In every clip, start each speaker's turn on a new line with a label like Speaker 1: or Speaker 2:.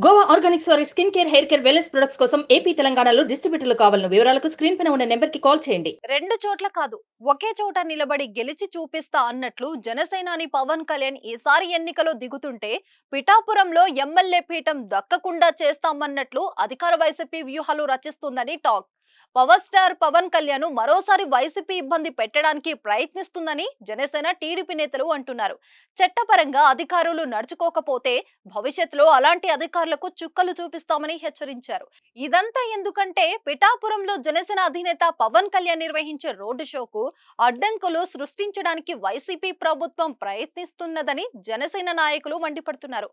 Speaker 1: Goa Organics వారి skin care, hair care, wellness products కోసం AP, తెలంగాణలో డిస్ట్రిబ్యూటర్లు కావాలను వివరాలకు స్క్రీన్ పైన ఉన్న నెంబర్ కి కాల్ చేయండి.
Speaker 2: రెండు చోట్ల కాదు, ఒకే చోట నిలబడి గెలిచి చూపిస్తా అన్నట్లు జనసేనాని పవన్ కళ్యాణ్ ఈసారి ఎన్నికలో దిగుతుంటే పిఠాపురంలో ఎమ్మెల్యే పీఠం దక్కకుండా చేస్తామన్నట్లు అధికార వైసీపీ వ్యూహాలు రచిస్తుందని talk. Power star Pavan Kalyan మరోసారి వైసీపీ ఇబ్బంది పెట్టడానికి ప్రయత్నిస్తుందని జనసేన, టీడీపీ నేతలు అంటున్నారు. చట్టపరంగా అధికారులు నడుచుకోకపోతే భవిష్యత్తులో అలాంటి అధికారులకు చుక్కలు చూపిస్తామని హెచ్చరించారు. ఇదంతా ఎందుకంటే పిఠాపురంలో జనసేన అధినేత పవన్ కళ్యాణ్ నిర్వహించే రోడ్డు షోకు అడ్డంకులు సృష్టించడానికి వైసీపీ ప్రభుత్వం ప్రయత్నిస్తున్నదని జనసేన నాయకులు మండిపడుతున్నారు.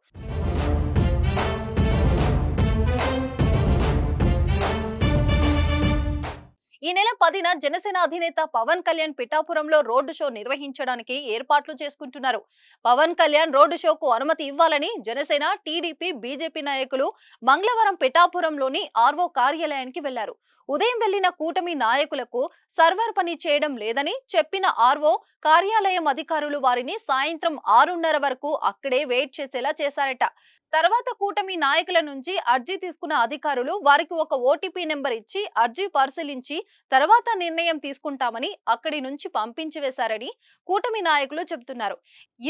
Speaker 2: ఈ నెల 10న జనసేన అధినేత పవన్ కళ్యాణ్ పిఠాపురంలో రోడ్డు షో నిర్వహించడానికి ఏర్పాట్లు చేసుకుంటున్నారు. పవన్ కళ్యాణ్ రోడ్డు షోకు అనుమతి ఇవ్వాలని జనసేన, టీడీపీ, బీజేపీ నాయకులు మంగళవారం పిఠాపురంలోని ఆర్వో కార్యాలయానికి వెళ్లారు. ఉదయం వెళ్లిన కూటమి నాయకులకు సర్వర్ పని చేయడం లేదని చెప్పిన ఆర్వో కార్యాలయం అధికారులు వారిని సాయంత్రం 6:30 వరకు అక్కడే వెయిట్ చేసేలా చేశారట. తర్వాత కూటమి నాయకుల నుంచి అర్జీ తీసుకున్న అధికారులు వారికి ఒక ఓటీపీ నెంబర్ ఇచ్చి అర్జీ పరిశీలించి తర్వాత నిర్ణయం తీసుకుంటామని అక్కడి నుంచి పంపించి వేశారని కూటమి నాయకులు చెబుతున్నారు.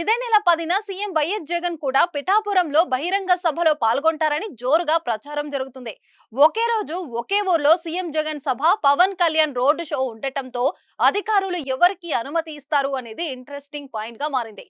Speaker 2: ఇదే నెల 10న సీఎం వైఎస్ జగన్ కూడా పిఠాపురంలో బహిరంగ సభలో పాల్గొంటారని జోరుగా ప్రచారం జరుగుతుంది. ఒకే రోజు ఒకే ఊర్లో సీఎం జగన్ సభ, పవన్ కళ్యాణ్ రోడ్డు షో ఉండటంతో అధికారులు ఎవరికి అనుమతి ఇస్తారు అనేది ఇంట్రెస్టింగ్ పాయింట్ గా మారింది.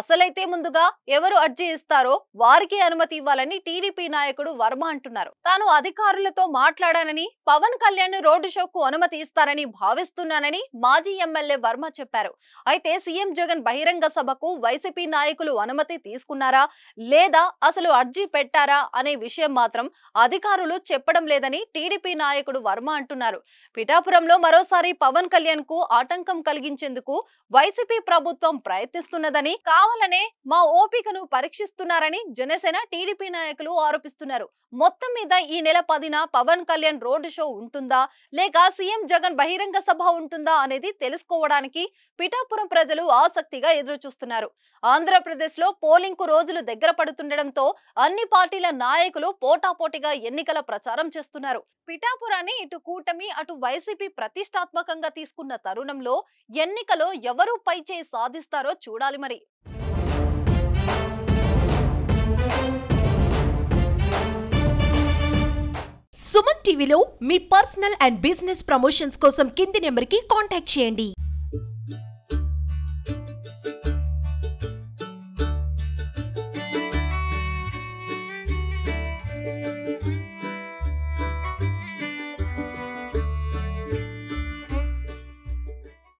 Speaker 2: అసలైతే ముందుగా ఎవరు అర్జీ ఇస్తారో వారికి అనుమతి ఇవ్వాలని టీడీపీ నాయకుడు వర్మ అంటున్నారు. తాను అధికారులతో మాట్లాడానని, పవన్ కళ్యాణ్ రోడ్డు షోకు అనుమతి ఇస్తారని భావిస్తున్నానని మాజీ ఎమ్మెల్యే వర్మ చెప్పారు. అయితే సీఎం జగన్ బహిరంగ సభకు వైసీపీ నాయకులు అనుమతి తీసుకున్నారా లేదా అసలు అర్జీ పెట్టారా అనే విషయం మాత్రం అధికారులు చెప్పడం లేదని టీడీపీ నాయకుడు వర్మ అంటున్నారు. పిఠాపురంలో మరోసారి పవన్ కళ్యాణ్ కు ఆటంకం కలిగించేందుకు వైసీపీ ప్రభుత్వం ప్రయత్నిస్తున్నదని, కావాలనే మా ఓపికను పరీక్షిస్తున్నారని జనసేన, టీడీపీ నాయకులు ఆరోపిస్తున్నారు. మొత్తం మీద ఈ నెల 10న పవన్ కళ్యాణ్ రోడ్డు షో ఉంటుందా లేక సీఎం జగన్ బహిరంగ సభ ఉంటుందా అనేది తెలుసుకోవడానికి పిఠాపురం ప్రజలు ఆసక్తిగా ఎదురు చూస్తున్నారు. ఆంధ్రప్రదేశ్ లో పోలింగ్ కు రోజులు దగ్గర పడుతుండటంతో అన్ని పార్టీల నాయకులు పోటాపోటీగా ఎన్నికల ప్రచారం చేస్తున్నారు. పిఠాపురాన్ని ఇటు కూటమి, అటు వైసీపీ ప్రతిష్టాత్మకంగా తీసుకున్న తరుణంలో ఎన్నికలో ఎవరు పైచేయి సాధిస్తారో చూడాలి మరి.
Speaker 3: సుమన్ టీవీలో మీ పర్సనల్ అండ్ బిజినెస్ ప్రమోషన్స్ కోసం కింది నెంబర్కి కాంటాక్ట్ చేయండి.